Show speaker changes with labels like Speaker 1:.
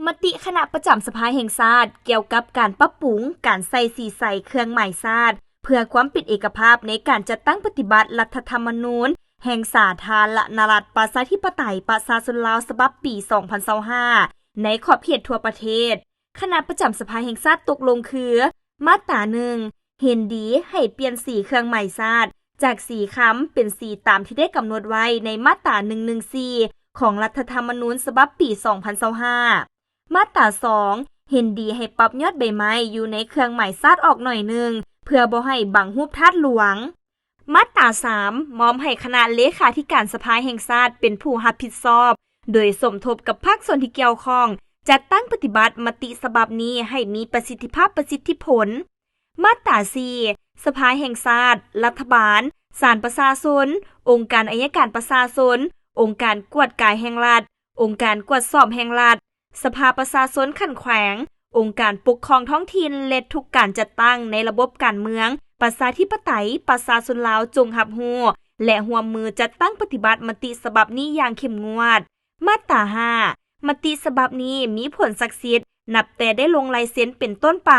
Speaker 1: มติคณะประจำสภาแห่งชาติเกี่ยวกับการปรับปรุงการใส่สีใส่เครื่องหมายชาติเพื่อความเป็นเอกภาพในการจัดตั้งปฏิบัติรัฐธรรมนูญแห่งสาธารณรัฐประชาธิปไตยประชาชนลาวฉบับปี 2025 ในขอบเขตทั่วประเทศคณะประจำสภาแห่งชาติตกลงคือมาตรา1เห็นดีให้เปลี่ยนสีเครื่องหมายชาติจากสีค้ำเป็นสีตามที่ได้กำหนดไว้ในมาตรา114ของรัฐธรรมนูญฉบับปี 2025มาตรา2เห็นดีให้ปรับยอดใบไม้อยู่ในเครื่องหมายชาติออกหน่อยนึงเพื่อบ่ให้บังรูปธาตุหลวงมาตรา3มอมให้คณะเลขาธิการสภาแห่งชาติเป็นผู้รับผิดชอบโดยสมทบกับภาคส่วนที่เกี่ยวข้องจัดตั้งปฏิบัติมติฉบับนี้ให้มีประสิทธิภาพประสิทธิผลมาตรา4สภาแห่งชาติรัฐบาลศาลประชาชนองค์การอัยการประชาชนองค์การกวดกายแห่งรัฐองค์การกวดสอบแห่งรัฐสภาประชาชนขันแขวงองค์การปกครองท้องถิ่นและทุกการจัดตั้งในระบบการเมืองประชาธิปไตยประชาชนลาวจงรับรู้และร่วมมือจัดตั้งปฏิบัติมติฉบับนี้อย่างเข้มงวดมาตรา5มติฉบับนี้มีผลศักดิ์สิทธิ์นับแต่ได้ลงลายเซ็นเป็นต้นไป